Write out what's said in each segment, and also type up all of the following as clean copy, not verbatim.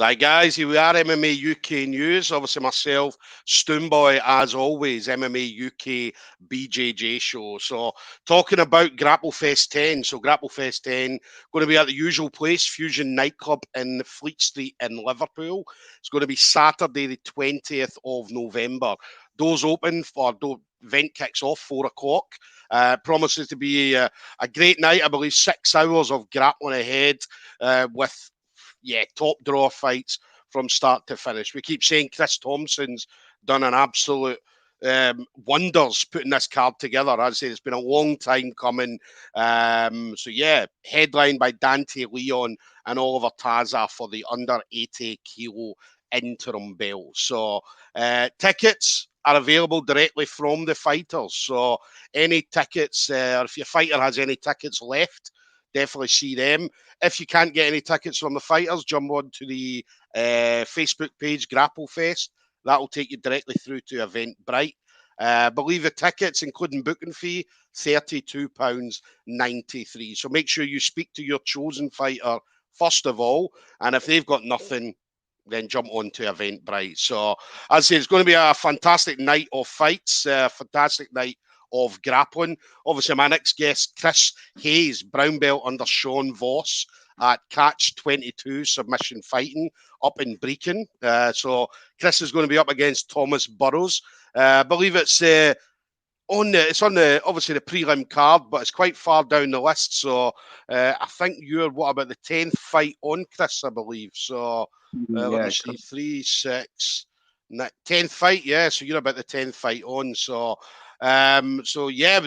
Right, guys, here we are, MMA UK News. Obviously, myself, Stoomboy, as always, MMA UK BJJ show. So, talking about Grapplefest 10. So, Grapplefest 10 going to be at the usual place, Fusion Nightclub in Fleet Street in Liverpool. It's going to be Saturday, the 20th of November. Doors open for event kicks off 4 o'clock. Promises to be a great night. I believe 6 hours of grappling ahead with top draw fights from start to finish. We keep saying Chris Thompson's done an absolute wonders putting this card together. As I say, it's been a long time coming. Headlined by Dante Leon and Oliver Taza for the under 80 kilo interim belt. So tickets are available directly from the fighters. So any tickets, or if your fighter has any tickets left, definitely see them. If you can't get any tickets from the fighters, jump on to the Facebook page, Grapplefest. That'll take you directly through to Eventbrite. I believe the tickets, including booking fee, £32.93. So make sure you speak to your chosen fighter first of all. And if they've got nothing, then jump on to Eventbrite. So, as I say, it's going to be a fantastic night of fights, fantastic night of grappling. Obviously, my next guest, Chris Hayes, brown belt under Sean Voss at Catch 22 Submission Fighting up in Brecon. So Chris is going to be up against Thomas Burrows. I believe it's on the obviously the prelim card, but it's quite far down the list. So I think you're what about the 10th fight on, Chris? I believe so. Let me see, 3, 6, 10th fight. Yeah, so you're about the 10th fight on. So. We're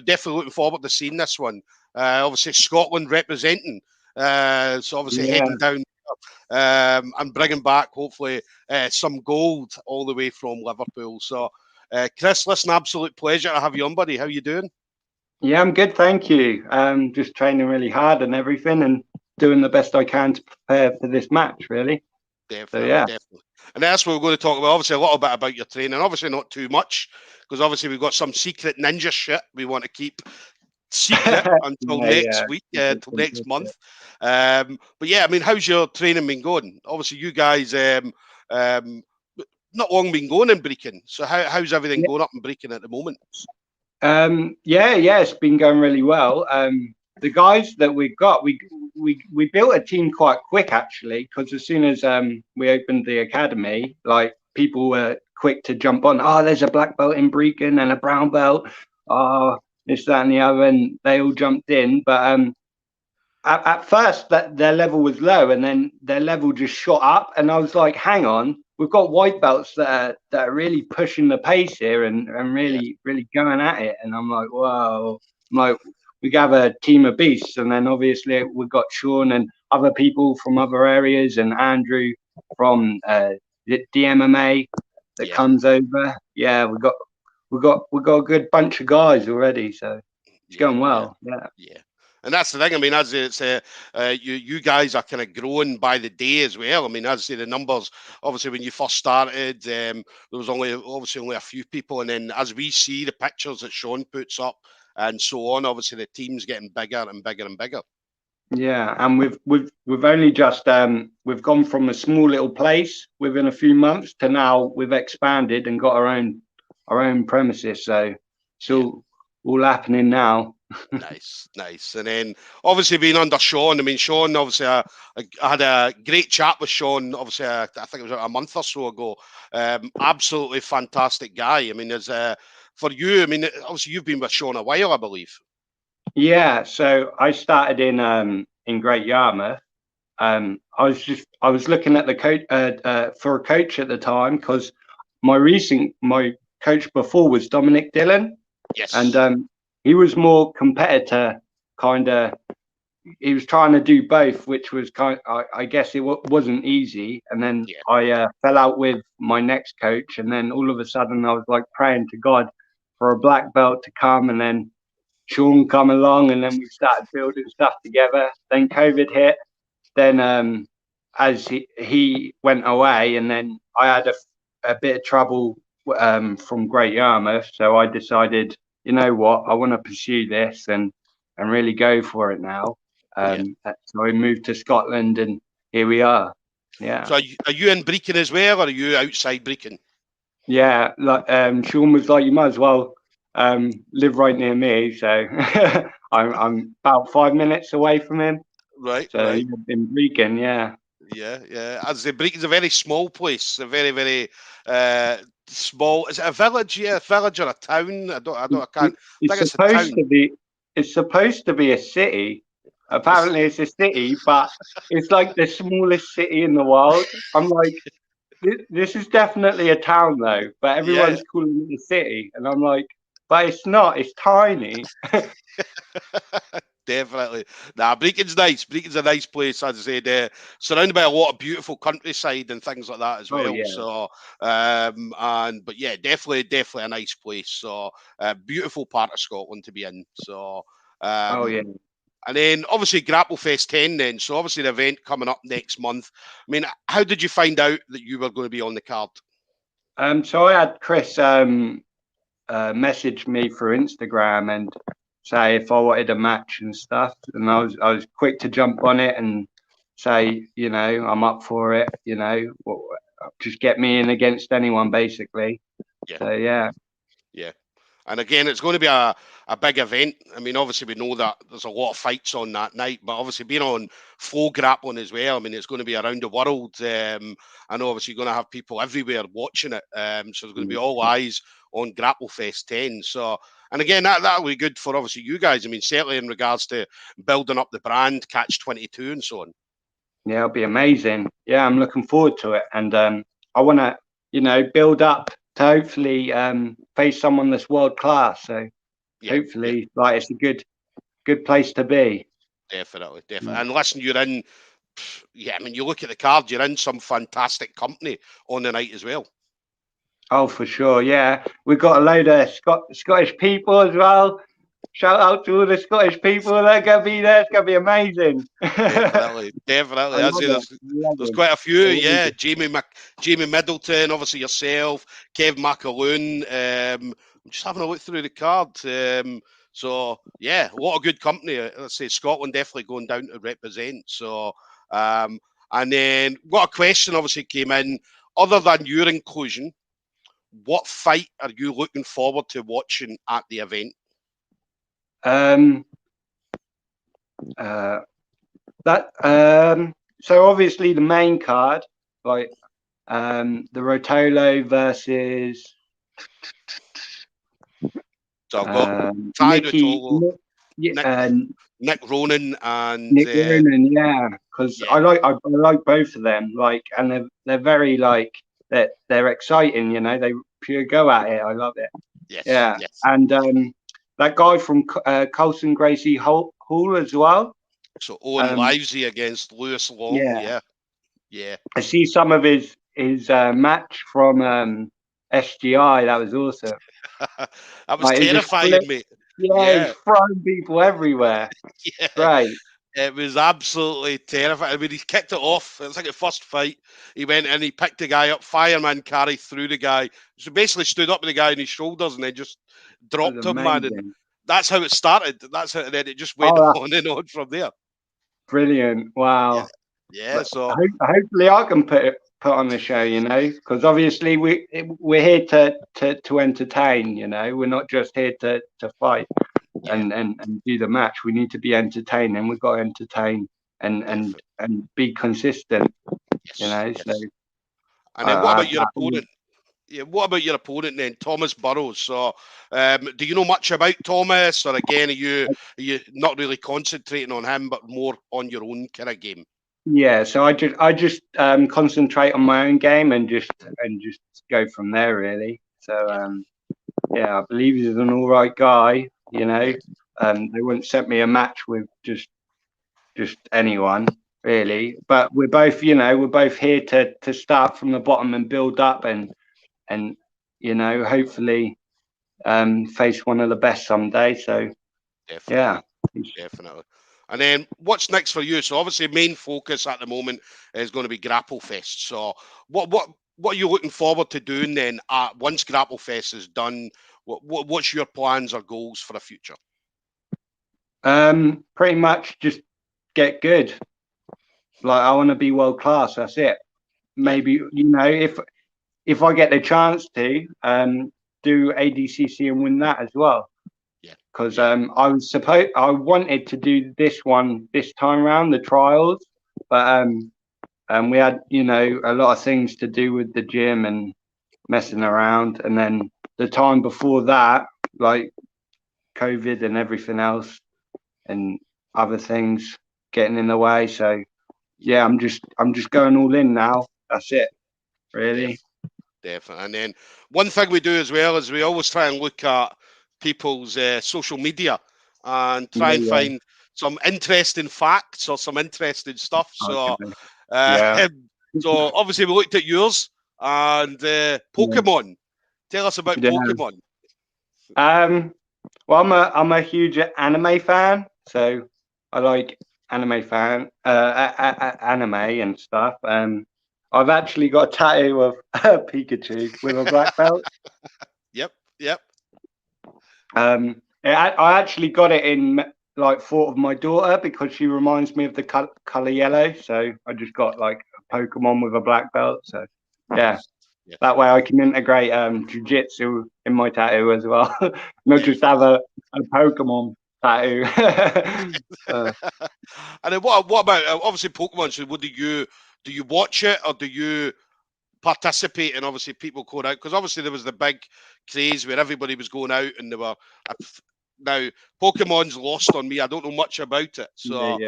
definitely looking forward to seeing this one. Obviously, Scotland representing. Heading down and bringing back, hopefully, some gold all the way from Liverpool. So, Chris, listen, absolute pleasure to have you on, buddy. How you doing? Yeah, I'm good, thank you. Just training really hard and everything and doing the best I can to prepare for this match, really. Definitely. And that's what we're going to talk about. Obviously, a little bit about your training. Obviously, not too much, because obviously we've got some secret ninja shit we want to keep secret until next week, until next month. But yeah, I mean, how's your training been going? Obviously, you guys not long been going in Brecon. So how's everything going up in Brecon at the moment? It's been going really well. The guys that we've got, we built a team quite quick, actually, because as soon as we opened the academy, like, people were quick to jump on. Oh, there's a black belt in Brecon and a brown belt. Oh, this, that, and the other, and they all jumped in. But at first, their level was low, and then their level just shot up. And I was like, hang on, we've got white belts that are really pushing the pace here and really going at it. And I'm like, whoa, we have a team of beasts. And then obviously we've got Sean and other people from other areas, and Andrew from the MMA that comes over. Yeah, we've got a good bunch of guys already, so it's going well. Yeah. And that's the thing. I mean, as it's you guys are kind of growing by the day as well. I mean, as I say, the numbers, obviously, when you first started, there was only a few people, and then as we see the pictures that Sean puts up and so on, obviously the team's getting bigger and bigger and bigger. Yeah, and we've only just we've gone from a small little place within a few months to now we've expanded and got our own premises. So it's all happening now. Nice. And then obviously being under Sean, I mean, Sean, obviously I had a great chat with Sean, obviously I think it was a month or so ago. Absolutely fantastic guy. I mean, for you, I mean, obviously you've been with Sean a while, I believe. Yeah, so I started in Great Yarmouth. I was looking at the coach for a coach at the time, because my coach before was Dominic Dillon. Yes. And he was more competitor, kind of. He was trying to do both, which was I guess it wasn't easy. And then I fell out with my next coach, and then all of a sudden I was like praying to God for a black belt to come, and then Sean come along, and then we started building stuff together. Then COVID hit. Then as he went away, and then I had a bit of trouble from Great Yarmouth, so I decided, you know what, I want to pursue this and really go for it now. So I moved to Scotland, and here we are. Yeah. So are you in Brecon as well, or are you outside Brecon? Yeah, like Sean was like, you might as well live right near me. So I'm about 5 minutes away from him. Right, So right. in Brecon, yeah. Yeah, yeah. As the Brecon's a very small place, a very, very small. Is it a village? Yeah, a village or a town? I can't. I It's think it's a supposed town. to be. It's supposed to be a city. Apparently, it's a city, but it's like the smallest city in the world. I'm like, this is definitely a town though, but Yeah, everyone's calling it a city, and I'm like, but it's not. It's tiny. definitely. Nah, Brecon's nice. Brecon's a nice place, as I said, surrounded by a lot of beautiful countryside and things like that as Oh well. yeah. So, but yeah, definitely a nice place. So, beautiful part of Scotland to be in. So, Oh yeah. and then obviously Grapplefest 10 then. So obviously the event coming up next month. I mean, how did you find out that you were going to be on the card? So I had Chris message me through Instagram and say if I wanted a match and stuff, and I was quick to jump on it and say, I'm up for it. Just get me in against anyone, basically. Yeah, So yeah. yeah. And again, it's going to be a big event. I mean, obviously, we know that there's a lot of fights on that night, but obviously, being on Flow Grappling as well, I mean, it's going to be around the world. I know, obviously, you're going to have people everywhere watching it. So there's going to be all eyes on Grapplefest 10. So, and again, that'll be good for obviously you guys. I mean, certainly in regards to building up the brand, Catch 22, and so on. Yeah, it'll be amazing. Yeah, I'm looking forward to it, and I want to, build up to hopefully face someone that's world class. So Yeah, yeah. hopefully, like it's a good place to be. Definitely, definitely. And listen, you're in, yeah, I mean, you look at the card, you're in some fantastic company on the night as well. Oh, for sure. Yeah, we've got a load of Scottish people as well. Shout out to all the Scottish people that are gonna be there. It's gonna be amazing. I Definitely, definitely. As I love say, it. Love there's it. quite a few, They're all yeah. good. Jamie Middleton, obviously yourself, Kev McAloon. I'm just having a look through the card. So yeah, a lot of good company. Let's say Scotland definitely going down to represent. So and then what a question obviously came in. Other than your inclusion, what fight are you looking forward to watching at the event? Um, uh, that so obviously the main card, like the Rotolo versus So I've got Ty Nicky, Rotolo, Nick, Nick Nick Ronan, and Nick Ronan, yeah, because yeah, I like both of them, like, and they're very like they're exciting, they pure go at it. I love it. yes, Yeah, yes. and that guy from Colson Gracie Hall as well. So Owen Um, Livesey against Lewis Long, yeah, yeah, yeah. I see some of his match from SGI. That was awesome. That was Like he just flipped. terrifying, mate. Yeah, he's Yeah, throwing people everywhere. yeah. Great. It was absolutely terrifying. I mean, he kicked it off. It was like a first fight. He went in, he picked the guy up, fireman carry through the guy. So basically stood up with the guy on his shoulders and then just That dropped was him, man. And amazing. that's how it started. That's how, and then it just went Oh, that's on and on from there. brilliant. Yeah, Wow. yeah. But So hopefully I can put on the show, because obviously we're here to entertain, we're not just here to fight yeah, and do the match. We need to be entertaining. We've got to entertain and and definitely. and be consistent, Yes, so yes. And then what I have about your that. opponent? Yeah, what about your opponent then, Thomas Burrows? So, do you know much about Thomas, or again, are you not really concentrating on him, but more on your own kind of game? Yeah, so I just concentrate on my own game and just go from there really. So Yeah, yeah, I believe he's an all right guy. yeah, They wouldn't set me a match with just anyone yeah, really. But we're both here to start from the bottom and build up and hopefully face one of the best someday. So definitely, yeah. definitely. And then what's next for you? So obviously, main focus at the moment is going to be Grapplefest. So what are you looking forward to doing then? Once Grapplefest is done, what's your plans or goals for the future? Pretty much just get good. Like I want to be world class. That's it. maybe if I get the chance to do ADCC and win that as well. Yeah. Because I wanted to do this one this time around, the trials, but we had a lot of things to do with the gym and messing around, and then the time before that, like COVID and everything else and other things getting in the way. So yeah, I'm just going all in now. That's it, really. Definitely. And then one thing we do as well is we always try and look at people's social media and try and find some interesting facts or some interesting stuff. So, so obviously we looked at yours and Pokemon. Yeah. Tell us about Pokemon. Well, I'm a huge anime fan, so I like anime and stuff. I've actually got a tattoo of Pikachu with a black belt. Yep. I actually got it in like thought of my daughter because she reminds me of the color yellow. So I just got like a Pokemon with a black belt. So yeah. That way I can integrate jiu-jitsu in my tattoo as well, not just have a Pokemon tattoo. And then what about obviously Pokemon? So do you watch it or do you participate in obviously people going out? Because obviously there was the big craze where everybody was going out and they were. Now Pokemon's lost on me. I don't know much about it. So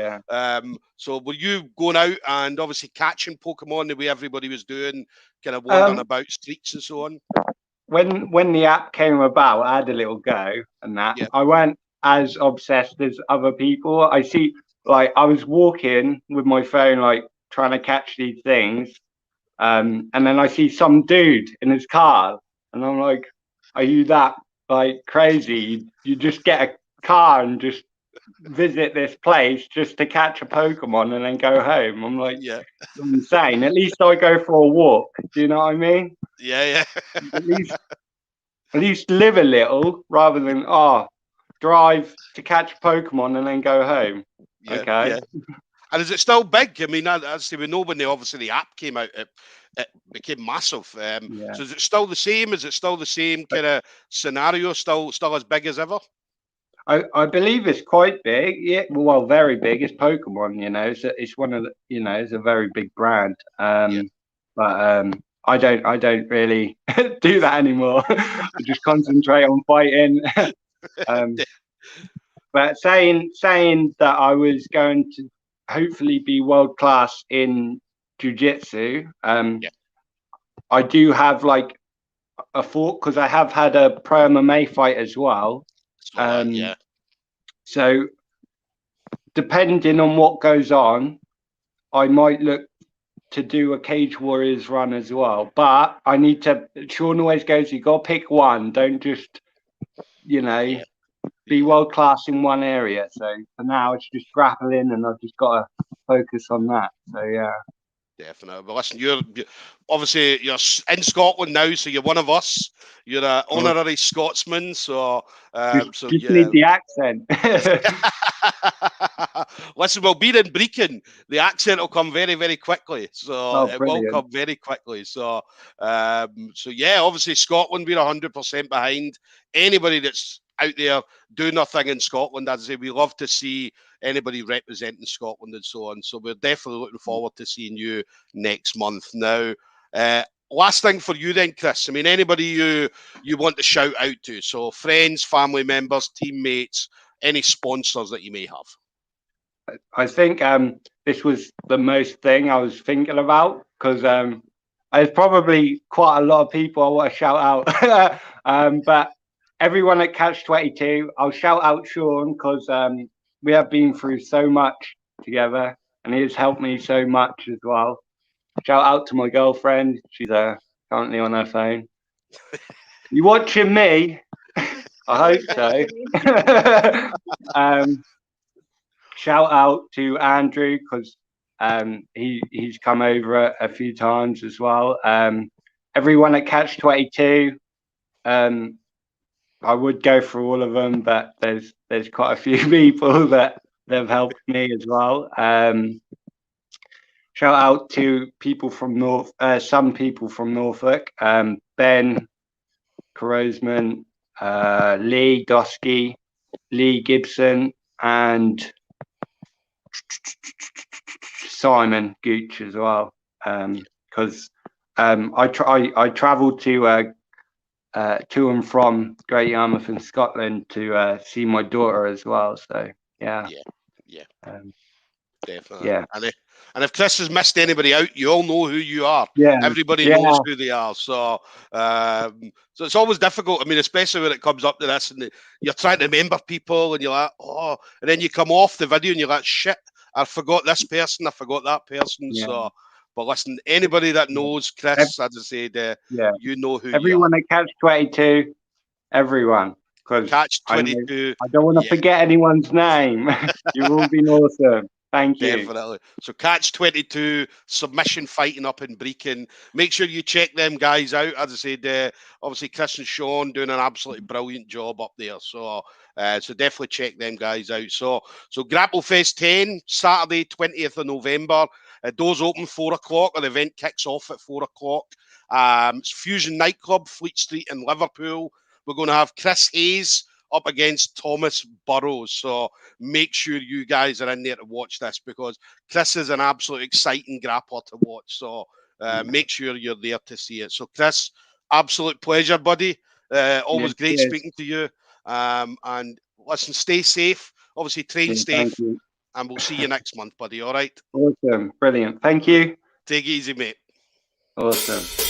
so were you going out and obviously catching Pokemon the way everybody was doing, kind of wandering about streets and so on? When the app came about, I had a little go and that. I weren't as obsessed as other people. I see, like I was walking with my phone, like trying to catch these things, and then I see some dude in his car, and I'm like, "Are you that like crazy? You just get a car and just visit this place just to catch a Pokemon and then go home?" I'm like, insane. At least I go for a walk. Do you know what I mean? Yeah. At least live a little rather than drive to catch Pokemon and then go home. Okay. And is it still big? I mean, as we know, when the app came out, it became massive. So is it still the same? Is it still the same kind of scenario? Still as big as ever? I believe it's quite big. Yeah, well, very big. It's Pokemon. It's one of the. It's a very big brand. But I don't really do that anymore. I just concentrate on fighting. But saying that I was going to hopefully be world class in jiu-jitsu, I do have like a thought because I have had a pro MMA fight as well. So depending on what goes on, I might look to do a Cage Warriors run as well. But I need to. Sean always goes, "You got to pick one. Don't just, be world class in one area." So for now, it's just grappling, and I've just got to focus on that. So yeah. Definitely. But listen, you're obviously in Scotland now, so you're one of us. You're an honorary Scotsman, so just need the accent. Listen, well, being in Brecon, the accent will come very, very quickly. So it will come very quickly. So yeah, obviously Scotland, we're 100% behind anybody that's out there doing their thing in Scotland. As I say, we love to see anybody representing Scotland and so on. So we're definitely looking forward to seeing you next month. Now, last thing for you then, Chris. I mean, anybody you want to shout out to? So friends, family members, teammates, any sponsors that you may have. I think this was the most thing I was thinking about because there's probably quite a lot of people I want to shout out. But everyone at Catch 22, I'll shout out Sean because we have been through so much together and he has helped me so much as well. Shout out to my girlfriend. She's currently on her phone. You watching me? I hope so. Shout out to Andrew because he's come over a few times as well. Everyone at Catch 22. I would go through all of them, but there's quite a few people that have helped me as well. shout out to people from some people from Norfolk, Ben Corosman, Lee Dosky, Lee Gibson, and Simon Gooch as well. Because I travelled to and from Great Yarmouth in Scotland to see my daughter as well. So yeah. Definitely. Yeah. And if Chris has missed anybody out, you all know who you are. Yeah. Everybody knows who they are. So so it's always difficult. I mean, especially when it comes up to this and you're trying to remember people and you're like, oh, and then you come off the video and you're like, shit, I forgot this person, I forgot that person. Yeah. So, but listen, anybody that knows Chris, as I said, you know who everyone you are. At Catch 22, everyone. Catch 22. I don't want to forget anyone's name. You've all been awesome. Thank you. Definitely. So Catch 22, submission fighting up in Brecon. Make sure you check them guys out. As I said, obviously Chris and Sean doing an absolutely brilliant job up there. So so definitely check them guys out. So Grapplefest 10, Saturday, 20th of November. Doors open 4 o'clock. The event kicks off at 4 o'clock. It's Fusion Nightclub, Fleet Street in Liverpool. We're going to have Chris Hayes up against Thomas Burrows. So make sure you guys are in there to watch this because Chris is an absolute exciting grappler to watch. So make sure you're there to see it. So Chris, absolute pleasure, buddy. Always great speaking to you. And listen, stay safe. Obviously, train safe. And we'll see you next month, buddy. All right? Awesome. Brilliant. Thank you. Take it easy, mate. Awesome.